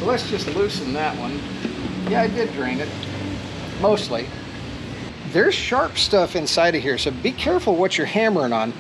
So let's just loosen that one. Yeah, I did drain it, mostly. There's sharp stuff inside of here, so be careful what you're hammering on.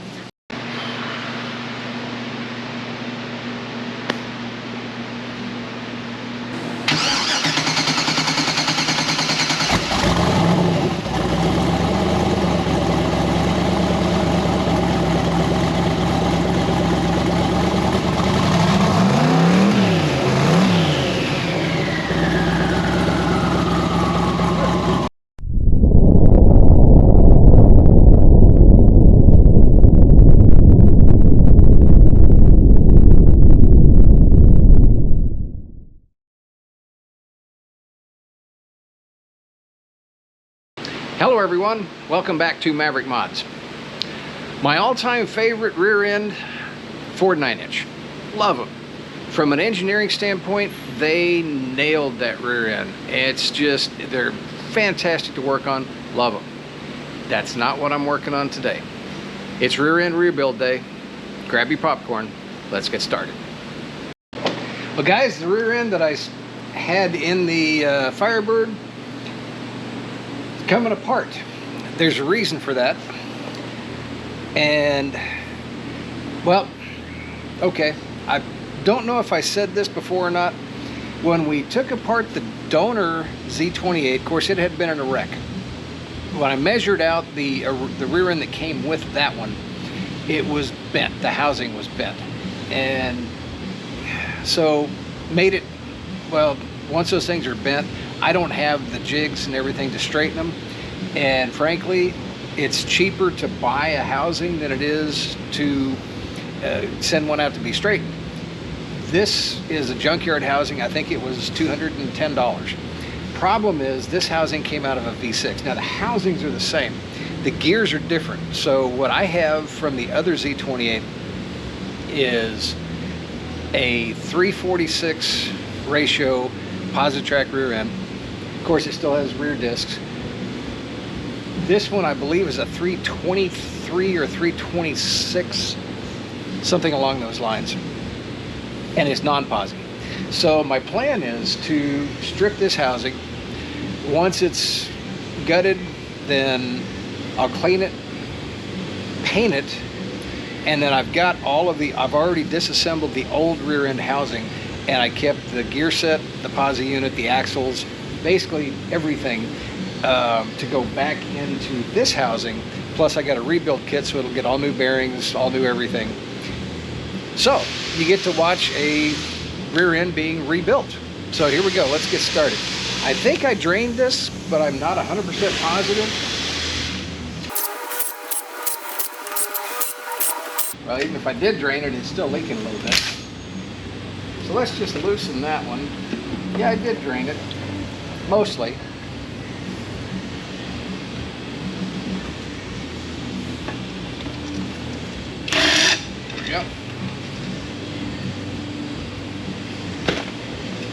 Hello everyone, welcome back to Maverick Mods. My all-time favorite rear end Ford 9-inch. Love them. From an engineering standpoint, they nailed that rear end. It's just, they're fantastic to work on. Love them. That's not what I'm working on today. It's rear end rebuild day. Grab your popcorn. Let's get started. Well guys, the rear end that I had in the Firebird, coming apart. There's a reason for that. And well, okay, I don't know if I said this before or not. When we took apart the donor Z28, of course it had been in a wreck. When I measured out the rear end that came with that one, it was bent. The housing was bent, and so made it, well, once those things are bent, I don't have the jigs and everything to straighten them, and frankly it's cheaper to buy a housing than it is to send one out to be straightened. This is a junkyard housing. I think it was $210. Problem is, this housing came out of a V6. Now the housings are the same, the gears are different. So what I have from the other Z28 is a 346 ratio Positrack rear end. Of course, it still has rear discs. This one, I believe, is a 323 or 326, something along those lines, and it's non-posi. So my plan is to strip this housing. Once it's gutted, then I'll clean it, paint it, and then I've got all of the, I've already disassembled the old rear end housing, and I kept the gear set, the posi unit, the axles, basically everything to go back into this housing. Plus I got a rebuild kit, so it'll get all new bearings, all new everything. So you get to watch a rear end being rebuilt. So here we go, let's get started. I think I drained this, but I'm not 100% positive. Well, even if I did drain it, it's still leaking a little bit. So let's just loosen that one. Yeah, I did drain it, mostly. There we go.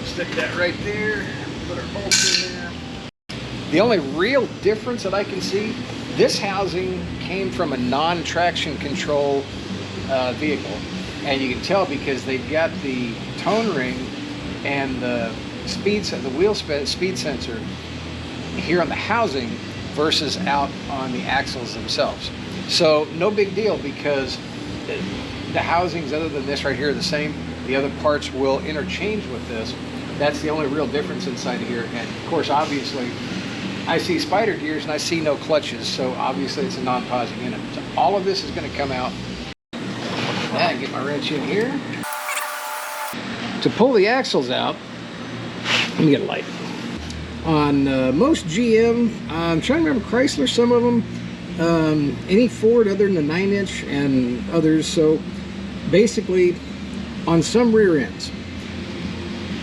Stick that right there, put our bolts in there. The only real difference that I can see, this housing came from a non-traction control vehicle. And you can tell because they've got the tone ring and the wheel speed sensor here on the housing versus out on the axles themselves. So no big deal, because the housings other than this right here are the same. The other parts will interchange with this. That's the only real difference inside of here. And of course, obviously, I see spider gears and I see no clutches, so obviously it's a non-posi unit. So all of this is going to come out. Now get my wrench in here. To pull the axles out, let me get a light. On most GM, I'm trying to remember Chrysler, some of them, any Ford other than the 9-inch and others. So basically, on some rear ends,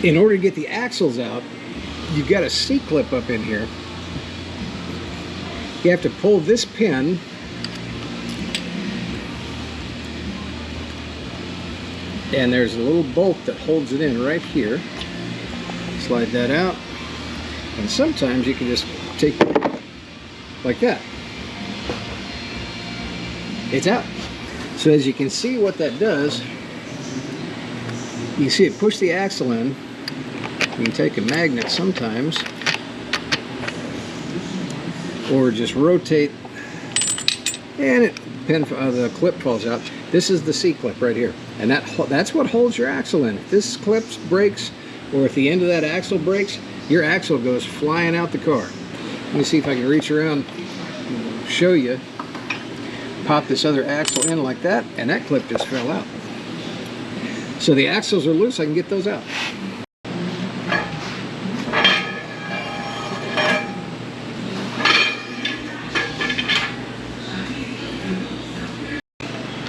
in order to get the axles out, you've got a C-clip up in here. You have to pull this pin and there's a little bolt that holds it in right here. Slide that out, and sometimes you can just take it like that. It's out. So as you can see, what that does, you see it push the axle in, You can take a magnet sometimes, or just rotate, and the clip falls out. This is the C-clip right here, and that's what holds your axle in. If this clip breaks, or if the end of that axle breaks, your axle goes flying out the car. Let me see if I can reach around and show you. Pop this other axle in like that, and that clip just fell out. So the axles are loose, I can get those out.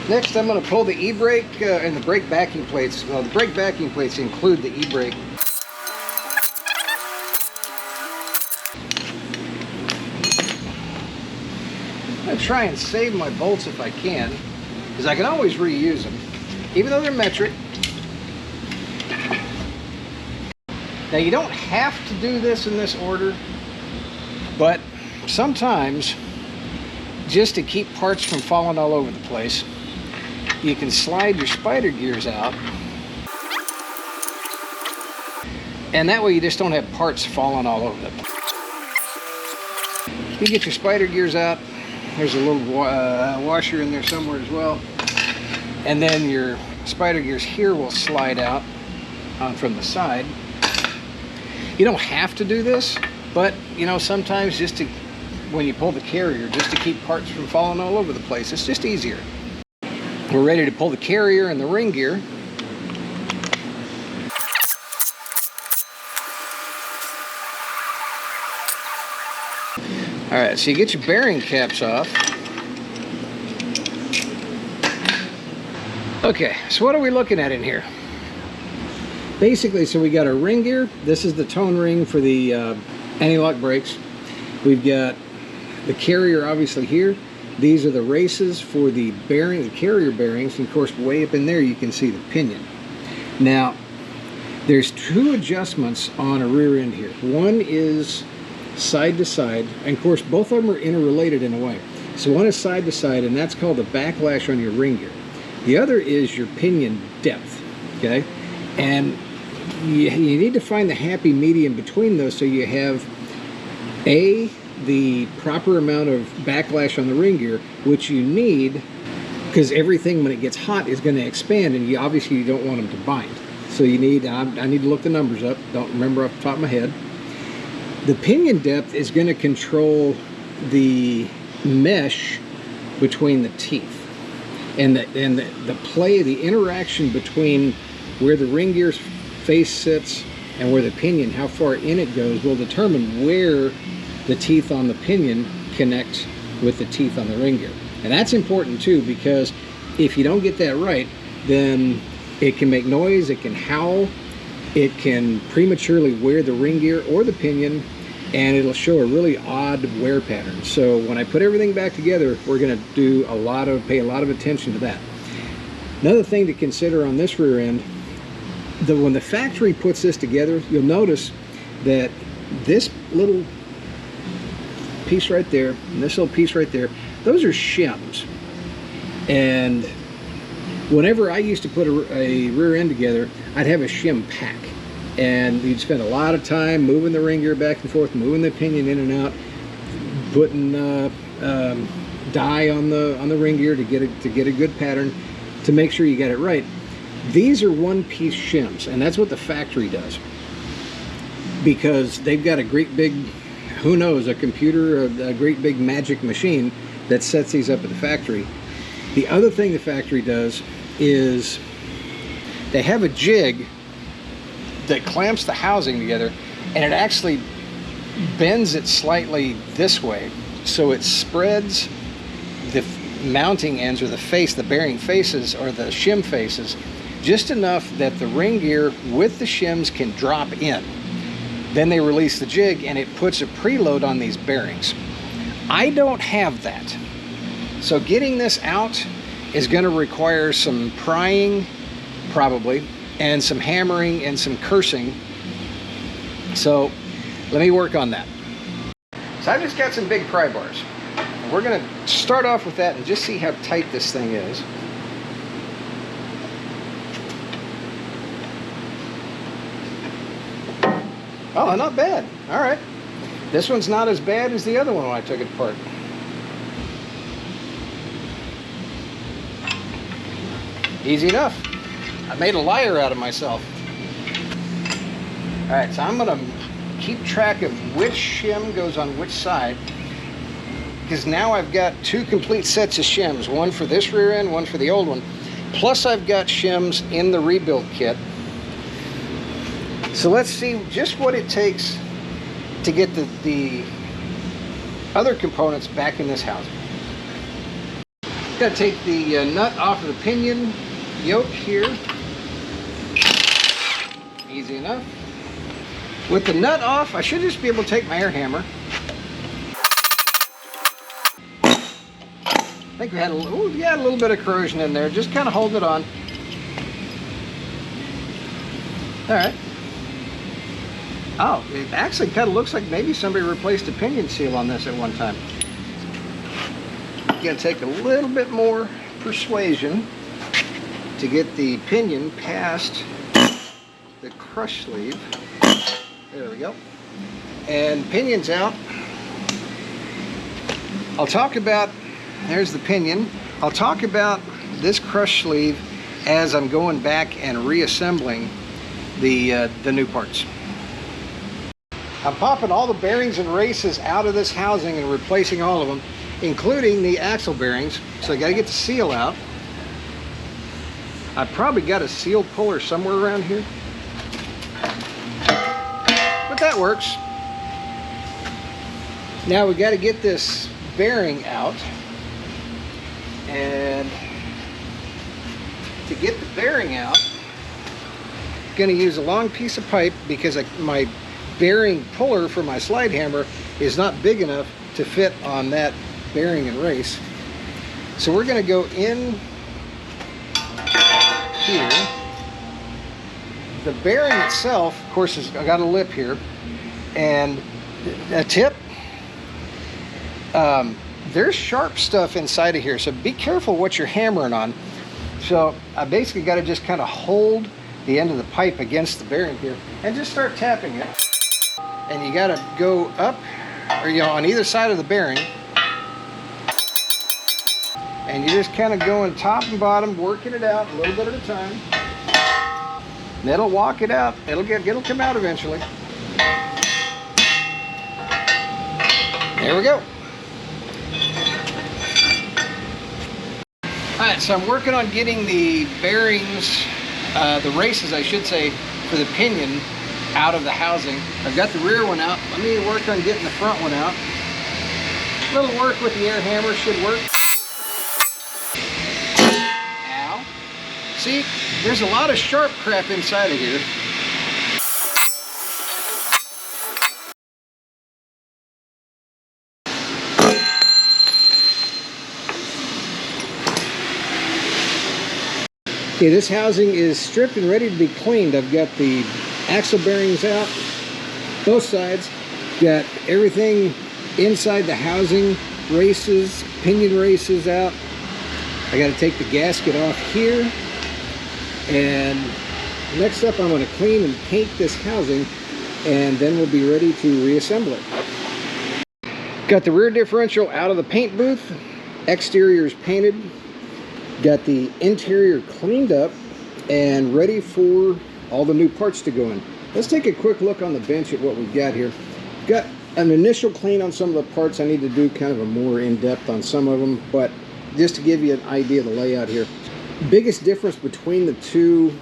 Next, I'm going to pull the e-brake and the brake backing plates. Well, the brake backing plates include the e-brake. I'm going to try and save my bolts if I can, because I can always reuse them, even though they're metric. Now, you don't have to do this in this order, but sometimes, just to keep parts from falling all over the place, you can slide your spider gears out, and that way you just don't have parts falling all over the place. You get your spider gears out. There's a little washer in there somewhere as well, and then your spider gears here will slide out from the side. You don't have to do this, but you know, sometimes just to, when you pull the carrier, just to keep parts from falling all over the place, it's just easier. We're ready to pull the carrier and the ring gear. All right, so you get your bearing caps off. Okay, so what are we looking at in here? Basically, so we got our ring gear. This is the tone ring for the anti-lock brakes. We've got the carrier obviously here. These are the races for the bearing, the carrier bearings, and of course way up in there you can see the pinion. Now, there's two adjustments on a rear end here. One is side to side, and of course both of them are interrelated in a way. So one is side to side, and that's called the backlash on your ring gear. The other is your pinion depth, okay? And you need to find the happy medium between those, so you have the proper amount of backlash on the ring gear, which you need, because everything when it gets hot is going to expand, and you obviously don't want them to bind. So you need, I need to look the numbers up, don't remember off the top of my head. The pinion depth is going to control the mesh between the teeth, and the play, the interaction between where the ring gear's face sits and where the pinion, how far in it goes, will determine where the teeth on the pinion connect with the teeth on the ring gear. And that's important too, because if you don't get that right, then it can make noise, it can howl, it can prematurely wear the ring gear or the pinion, and it'll show a really odd wear pattern. So when I put everything back together, we're going to pay a lot of attention to that. Another thing to consider on this rear end, when the factory puts this together, you'll notice that this little piece right there and this little piece right there, those are shims. And whenever I used to put a rear end together, I'd have a shim pack, and you'd spend a lot of time moving the ring gear back and forth, moving the pinion in and out, putting dye on the ring gear to get a good pattern, to make sure you get it right. These are one-piece shims, and that's what the factory does, because they've got a great big, who knows, a computer, a great big magic machine that sets these up at the factory. The other thing the factory does is they have a jig that clamps the housing together, and it actually bends it slightly this way, so it spreads the mounting ends, or the face, the bearing faces, or the shim faces, just enough that the ring gear with the shims can drop in. Then they release the jig, and it puts a preload on these bearings. I don't have that. So getting this out is going to require some prying, probably, and some hammering and some cursing. So let me work on that. So I've just got some big pry bars. We're going to start off with that and just see how tight this thing is. Oh, not bad. All right. This one's not as bad as the other one when I took it apart. Easy enough. I made a liar out of myself. All right, so I'm gonna keep track of which shim goes on which side, because now I've got two complete sets of shims, one for this rear end, one for the old one. Plus I've got shims in the rebuild kit. So let's see just what it takes to get the other components back in this housing. Got to take the nut off of the pinion yoke here. Easy enough. With the nut off, I should just be able to take my air hammer. I think we had a little bit of corrosion in there. Just kind of hold it on. All right. Oh, it actually kind of looks like maybe somebody replaced a pinion seal on this at one time. You gotta take a little bit more persuasion to get the pinion past the crush sleeve. There we go. And pinion's out. I'll talk about, there's the pinion. I'll talk about this crush sleeve as I'm going back and reassembling the new parts. I'm popping all the bearings and races out of this housing and replacing all of them, including the axle bearings. So I got to get the seal out. I probably got a seal puller somewhere around here, but that works. Now we got to get this bearing out, and to get the bearing out, I'm going to use a long piece of pipe because my bearing puller for my slide hammer is not big enough to fit on that bearing and race. So we're going to go in here. The bearing itself, of course, I got a lip here and a tip. There's sharp stuff inside of here, so be careful what you're hammering on. So I basically got to just kind of hold the end of the pipe against the bearing here and just start tapping it. And you got to go up, or on either side of the bearing, and you're just kind of going top and bottom, working it out a little bit at a time. And it'll walk it out. It'll come out eventually. There we go. All right, so I'm working on getting the bearings, the races, I should say, for the pinion out of the housing. I've got the rear one out. Let me work on getting the front one out. A little work with the air hammer should work. Ow. See, there's a lot of sharp crap inside of here. Okay, this housing is stripped and ready to be cleaned. I've got the axle bearings out, both sides. Got everything inside the housing, races, pinion races out. I got to take the gasket off here. And next up, I'm going to clean and paint this housing, and then we'll be ready to reassemble it. Got the rear differential out of the paint booth. Exterior is painted. Got the interior cleaned up and ready for all the new parts to go in. Let's take a quick look on the bench at what we've got here. Got an initial clean on some of the parts. I need to do kind of a more in-depth on some of them, but just to give you an idea of the layout here. Biggest difference between the two,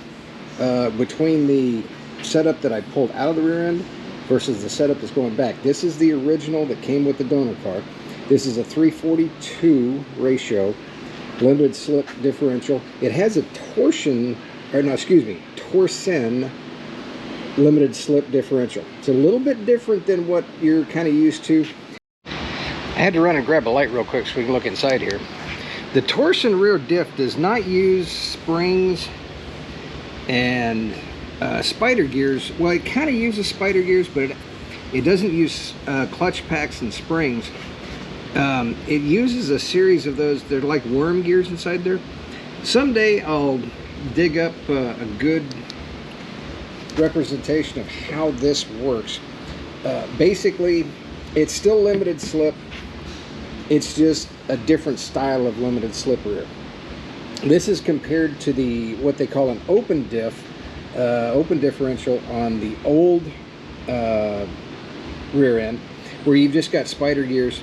between the setup that I pulled out of the rear end versus the setup that's going back. This is the original that came with the donor car. This is a 342 ratio. Limited slip differential. It has a torsion limited slip differential. It's a little bit different than what you're kind of used to. I had to run and grab a light real quick so we can look inside here. The torsion rear diff does not use springs and spider gears. Well, it kind of uses spider gears, but it doesn't use clutch packs and springs. It uses a series of those. They're like worm gears inside there. Someday I'll dig up a good representation of how this works. Basically, it's still limited slip. It's just a different style of limited slip rear. This is compared to the what they call an open differential on the old rear end, where you've just got spider gears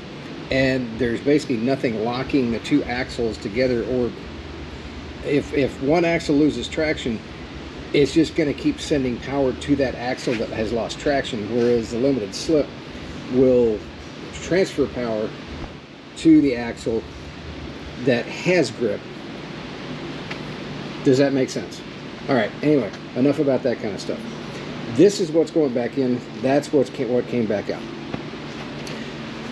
and there's basically nothing locking the two axles together, or if one axle loses traction, it's just going to keep sending power to that axle that has lost traction, whereas the limited slip will transfer power to the axle that has grip. Does that make sense? All right, anyway, enough about that kind of stuff. This is what's going back in. That's what came back out.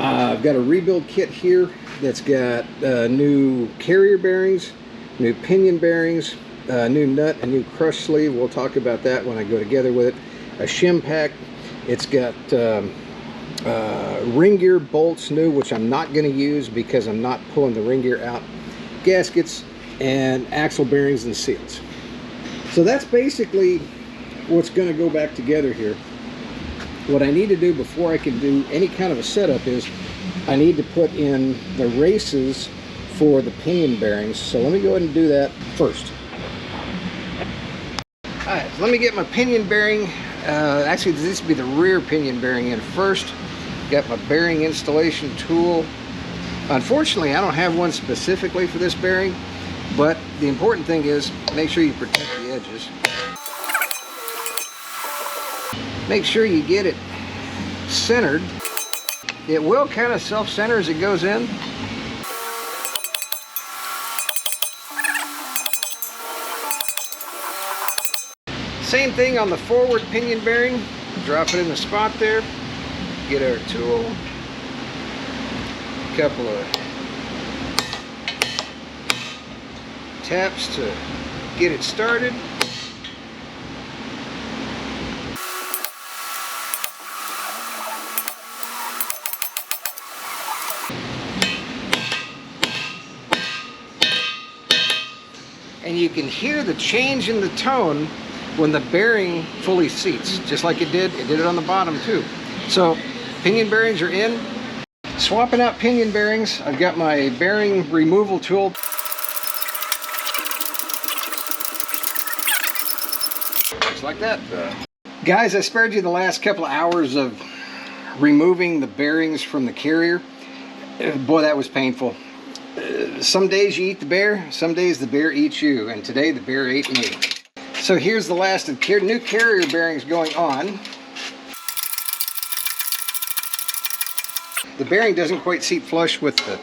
I've got a rebuild kit here that's got new carrier bearings, new pinion bearings, new nut, a new crush sleeve. We'll talk about that when I go together with it. A shim pack. It's got ring gear bolts new, which I'm not going to use because I'm not pulling the ring gear out. Gaskets and axle bearings and seals. So that's basically what's going to go back together here. What I need to do before I can do any kind of a setup is I need to put in the races for the pinion bearings. So let me go ahead and do that first. Alright, so let me get my pinion bearing. Actually, this would be the rear pinion bearing in first. Got my bearing installation tool. Unfortunately, I don't have one specifically for this bearing, but the important thing is make sure you protect the edges. Make sure you get it centered. It will kind of self-center as it goes in. Same thing on the forward pinion bearing. Drop it in the spot there. Get our tool. A couple of taps to get it started. And you can hear the change in the tone when the bearing fully seats, just like it did on the bottom too. So pinion bearings are in. Swapping out pinion bearings, I've got my bearing removal tool. Just like that. Guys, I spared you the last couple of hours of removing the bearings from the carrier. Boy, that was painful. Some days you eat the bear, some days the bear eats you, and today the bear ate me. So here's the last of new carrier bearings going on. The bearing doesn't quite seat flush with the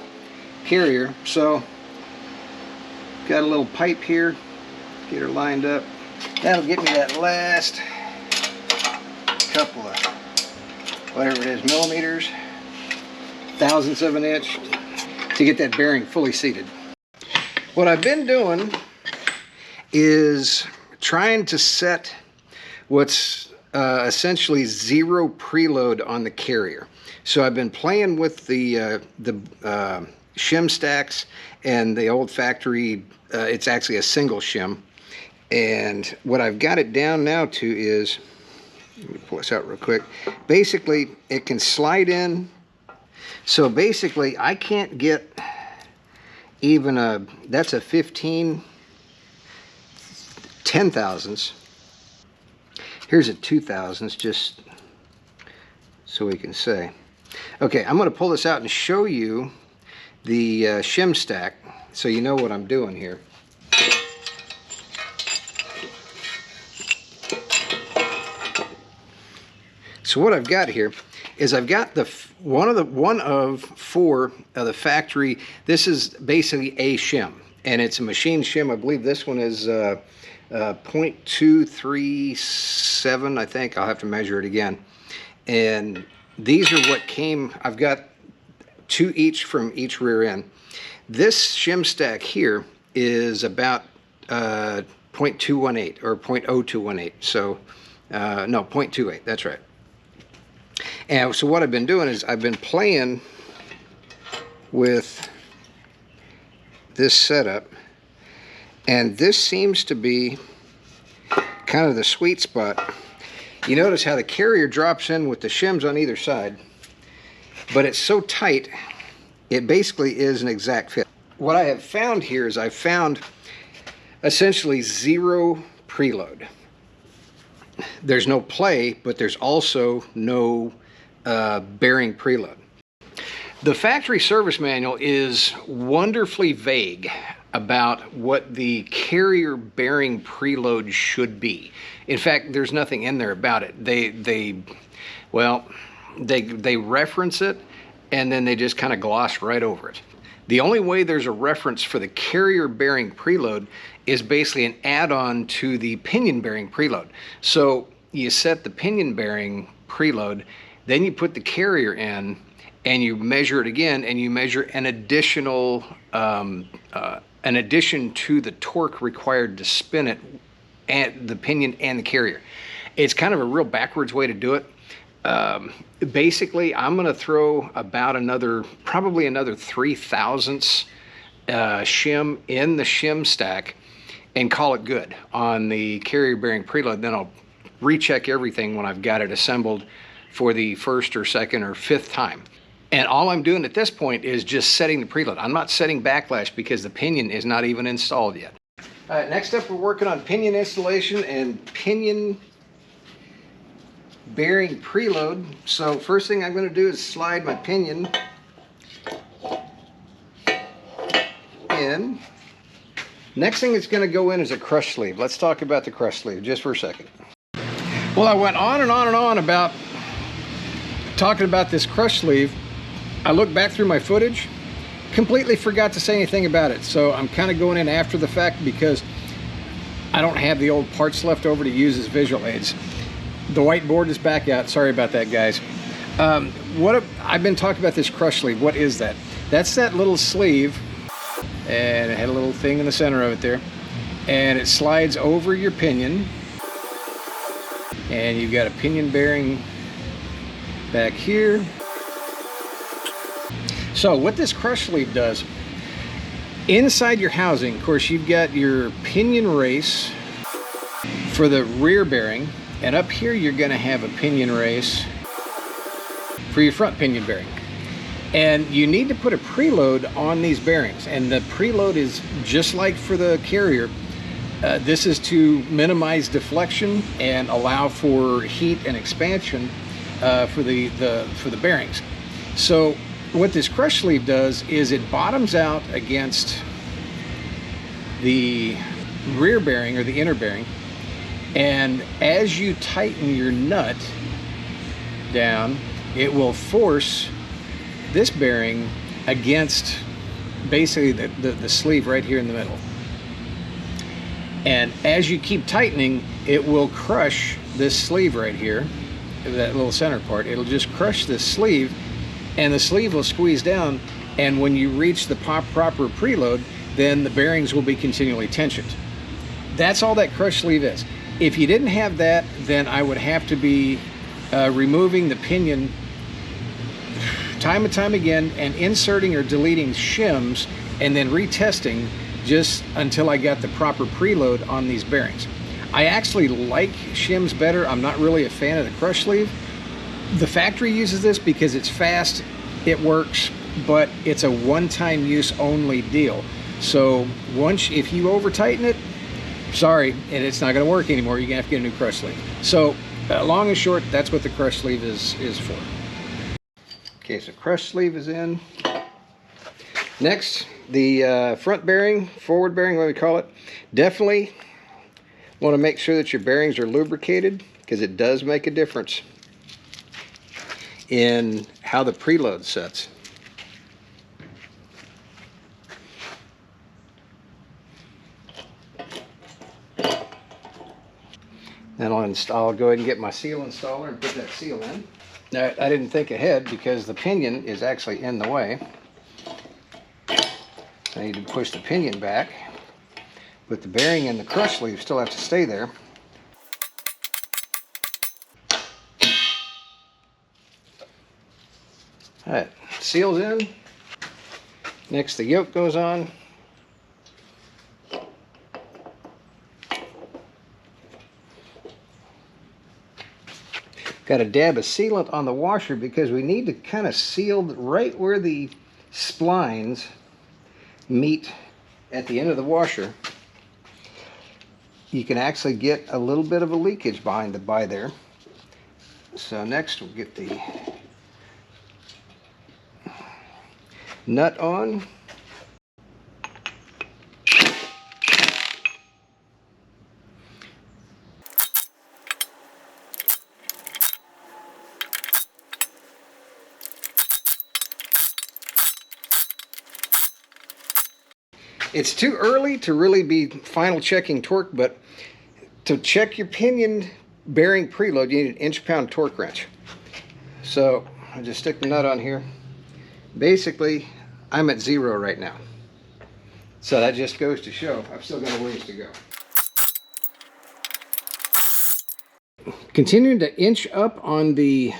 carrier, so got a little pipe here, get her lined up. That'll get me that last couple of, whatever it is, millimeters, thousandths of an inch, to get that bearing fully seated. What I've been doing is trying to set what's essentially zero preload on the carrier. So I've been playing with the shim stacks and the old factory, it's actually a single shim. And what I've got it down now to is, let me pull this out real quick. Basically, it can slide in. So basically, I can't get even a, that's a 15 10,000ths. Here's a 2,000ths, just so we can say. Okay, I'm going to pull this out and show you the shim stack so you know what I'm doing here. So what I've got here is I've got the one of four of the factory. This is basically a shim, and it's a machine shim. I believe this one is 0.237, I think. I'll have to measure it again. And these are what came. I've got two each from each rear end. This shim stack here is about 0.218 or 0.0218. So no, 0.28. That's right. And so what I've been doing is I've been playing with this setup, and this seems to be kind of the sweet spot You notice how the carrier drops in with the shims on either side, but it's so tight, it basically is an exact fit. What I have found here is I've found essentially zero preload. There's no play, but there's also no bearing preload. The factory service manual is wonderfully vague about what the carrier bearing preload should be. In fact, there's nothing in there about it. They reference it, and then they just kind of gloss right over it. The only way there's a reference for the carrier bearing preload is basically an add-on to the pinion bearing preload. So you set the pinion bearing preload, then you put the carrier in, and you measure it again, and you measure an additional, an addition to the torque required to spin it, and the pinion and the carrier. It's kind of a real backwards way to do it. Basically, I'm going to throw about probably another 3/1000 shim in the shim stack and call it good on the carrier bearing preload. Then I'll recheck everything when I've got it assembled for the first or second or fifth time. And all I'm doing at this point is just setting the preload. I'm not setting backlash because the pinion is not even installed yet. All right, next up we're working on pinion installation and pinion bearing preload. So first thing I'm going to do is slide my pinion in. Next thing that's going to go in is a crush sleeve. Let's talk about the crush sleeve just for a second. Well, I went on and on and on about talking about this crush sleeve. I looked back through my footage, completely forgot to say anything about it. So I'm kind of going in after the fact because I don't have the old parts left over to use as visual aids. The whiteboard is back out. Sorry about that, guys. I've been talking about this crush sleeve. What is that? That's that little sleeve, and it had a little thing in the center of it there, and it slides over your pinion, and you've got a pinion bearing back here. So what this crush sleeve does, inside your housing, of course, you've got your pinion race for the rear bearing, and up here you're going to have a pinion race for your front pinion bearing. And you need to put a preload on these bearings, and the preload is just like for the carrier. This is to minimize deflection and allow for heat and expansion for the bearings. So what this crush sleeve does is it bottoms out against the rear bearing or the inner bearing, and as you tighten your nut down, it will force this bearing against basically the sleeve right here in the middle. And as you keep tightening, it will crush this sleeve right here, that little center part. It'll just crush this sleeve, and the sleeve will squeeze down, and when you reach the proper preload, then the bearings will be continually tensioned. That's all that crush sleeve is. If you didn't have that, then I would have to be removing the pinion time and time again and inserting or deleting shims and then retesting just until I got the proper preload on these bearings. I actually like shims better. I'm not really a fan of the crush sleeve. The factory uses this because it's fast, it works, but it's a one-time use only deal. So if you over tighten it, sorry, and it's not going to work anymore. You're going to have to get a new crush sleeve. So long and short, that's what the crush sleeve is for. Okay, so crush sleeve is in. Next, the front bearing, forward bearing, what we call it. Definitely want to make sure that your bearings are lubricated, because it does make a difference in how the preload sets. Then I'll go ahead and get my seal installer and put that seal in. Now, I didn't think ahead because the pinion is actually in the way. I need to push the pinion back, but the bearing and the crush sleeve still have to stay there. All right, seal's in. Next, the yoke goes on. Got a dab of sealant on the washer because we need to kind of seal right where the splines meet at the end of the washer. You can actually get a little bit of a leakage by there. So next we'll get the nut on. It's too early to really be final checking torque, but to check your pinion bearing preload, you need an inch-pound torque wrench. So I just stick the nut on here. Basically, I'm at 0 right now. So that just goes to show I've still got a ways to go. Continuing to inch up on the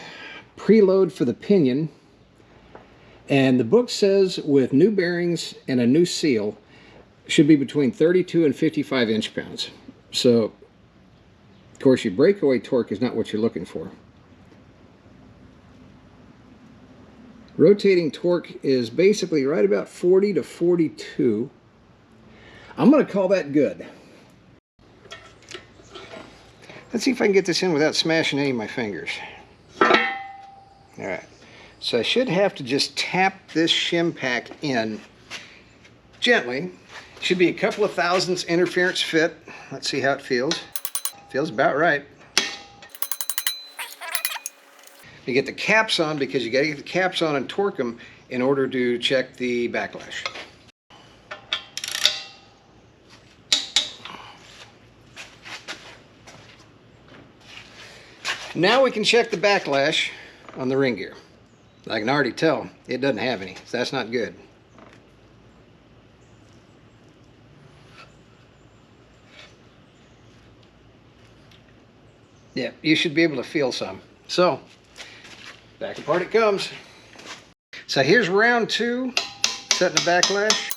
preload for the pinion. And the book says with new bearings and a new seal, should be between 32 and 55 inch-pounds. So, of course, your breakaway torque is not what you're looking for. Rotating torque is basically right about 40 to 42. I'm going to call that good. Let's see if I can get this in without smashing any of my fingers. Alright, so I should have to just tap this shim pack in gently. Should be a couple of thousandths interference fit. Let's see how it feels. Feels about right. You get the caps on because you got to get the caps on and torque them in order to check the backlash. Now we can check the backlash on the ring gear. I can already tell it doesn't have any, so that's not good. Yeah, you should be able to feel some. So, back apart it comes. So here's round 2, setting the backlash.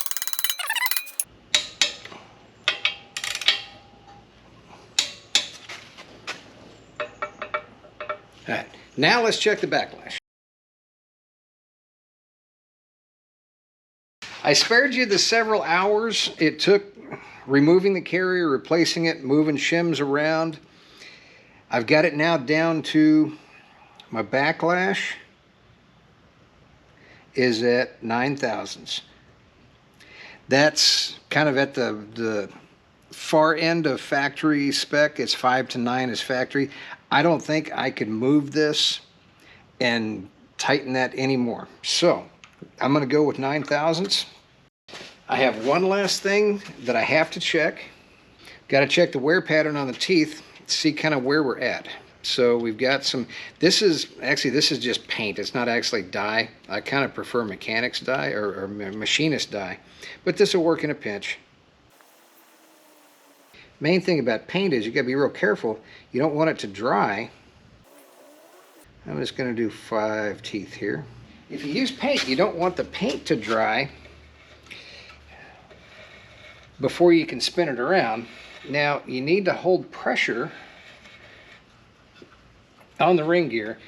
All right, now let's check the backlash. I spared you the several hours it took removing the carrier, replacing it, moving shims around. I've got it now down to my backlash is at 9 thousandths. That's kind of at the far end of factory spec. It's 5 to 9 is factory. I don't think I could move this and tighten that anymore. So I'm going to go with 9 thousandths. I have one last thing that I have to check. Got to check the wear pattern on the teeth. See kind of where we're at. So we've got some, this is just paint. It's not actually dye. I kind of prefer mechanics dye or machinist dye, but this will work in a pinch. Main thing about paint is you got to be real careful. You don't want it to dry. I'm just going to do 5 teeth here. If you use paint, you don't want the paint to dry before you can spin it around. Now, you need to hold pressure on the ring gear,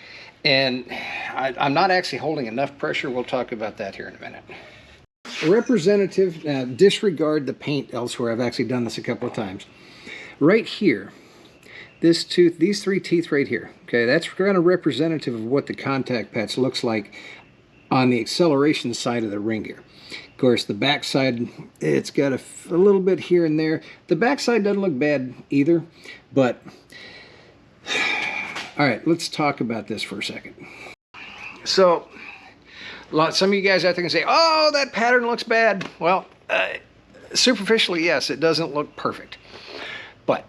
and I'm not actually holding enough pressure. We'll talk about that here in a minute. Representative, disregard the paint elsewhere. I've actually done this a couple of times. Right here, this tooth, these 3 teeth right here, okay, that's kind of representative of what the contact patch looks like on the acceleration side of the ring gear. Of course, the back side, it's got a little bit here and there. The back side doesn't look bad either, but all right, let's talk about this for a second. So, some of you guys out there can say, oh, that pattern looks bad. Well, superficially, yes, it doesn't look perfect. But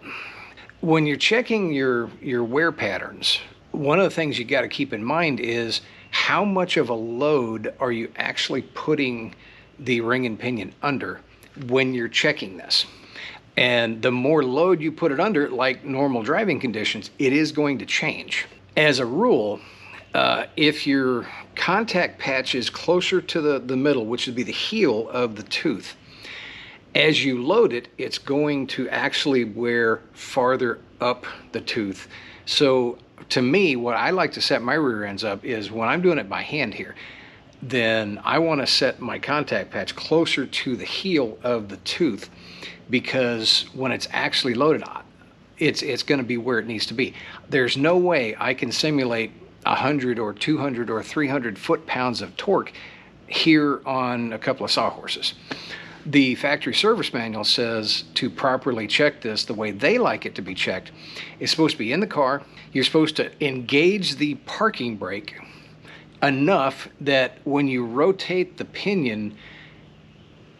when you're checking your wear patterns, one of the things you got to keep in mind is how much of a load are you actually putting the ring and pinion under when you're checking this. And the more load you put it under, like normal driving conditions, it is going to change. As a rule, if your contact patch is closer to the middle, which would be the heel of the tooth, as you load it, it's going to actually wear farther up the tooth. So to me, what I like to set my rear ends up is when I'm doing it by hand here, then I want to set my contact patch closer to the heel of the tooth, because when it's actually loaded, it's going to be where it needs to be. There's no way I can simulate 100 or 200 or 300 foot-pounds of torque here on a couple of sawhorses. The factory service manual says to properly check this the way they like it to be checked. It's supposed to be in the car. You're supposed to engage the parking brake enough that when you rotate the pinion,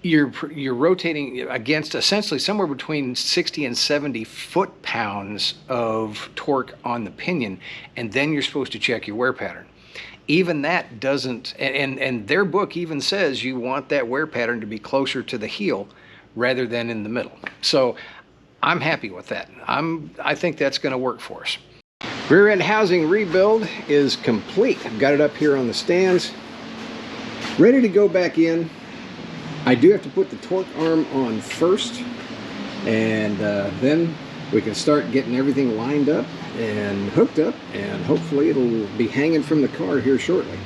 you're rotating against essentially somewhere between 60 and 70 foot-pounds of torque on the pinion, and then you're supposed to check your wear pattern. Even that doesn't, and their book even says you want that wear pattern to be closer to the heel rather than in the middle. So I'm happy with that. I think that's going to work for us. Rear end housing rebuild is complete. I've got it up here on the stands, ready to go back in. I do have to put the torque arm on first, and then we can start getting everything lined up and hooked up, and hopefully it'll be hanging from the car here shortly.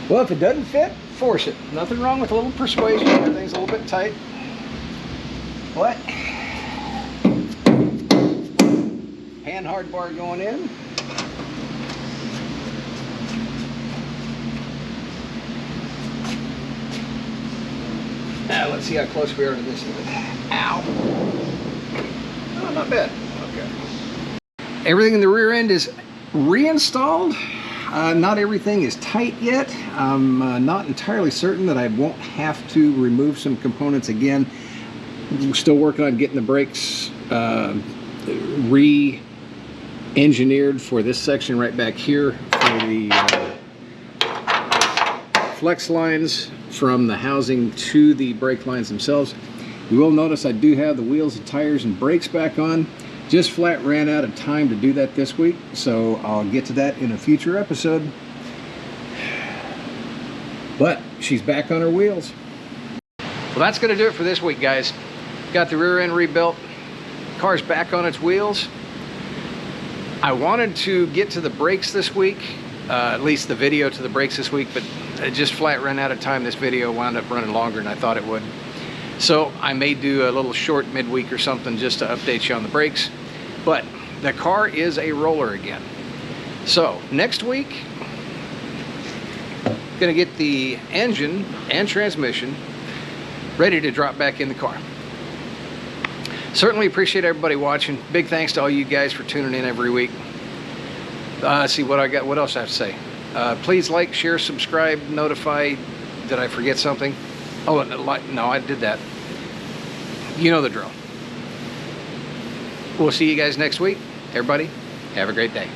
Well, if it doesn't fit, force it. Nothing wrong with a little persuasion. Everything's a little bit tight. What? Hand hard bar going in. Now let's see how close we are to this. Ow. Oh, not bad. Okay. Everything in the rear end is reinstalled. Not everything is tight yet. I'm not entirely certain that I won't have to remove some components again. We're still working on getting the brakes re-engineered for this section right back here for the flex lines from the housing to the brake lines themselves. You will notice I do have the wheels and tires and brakes back on. Just flat ran out of time to do that this week, so I'll get to that in a future episode. But she's back on her wheels. Well, that's going to do it for this week, guys. Got the rear end rebuilt. Car's back on its wheels. I wanted to get to the brakes this week, at least the video to the brakes this week, but it just flat ran out of time. This video wound up running longer than I thought it would. So I may do a little short midweek or something just to update you on the brakes. But the car is a roller again. So next week, gonna get the engine and transmission ready to drop back in the car. Certainly appreciate everybody watching. Big thanks to all you guys for tuning in every week. Let's see what I got. What else I have to say? Please like, share, subscribe, notify. Did I forget something? Oh, no, I did that. You know the drill. We'll see you guys next week. Everybody, have a great day.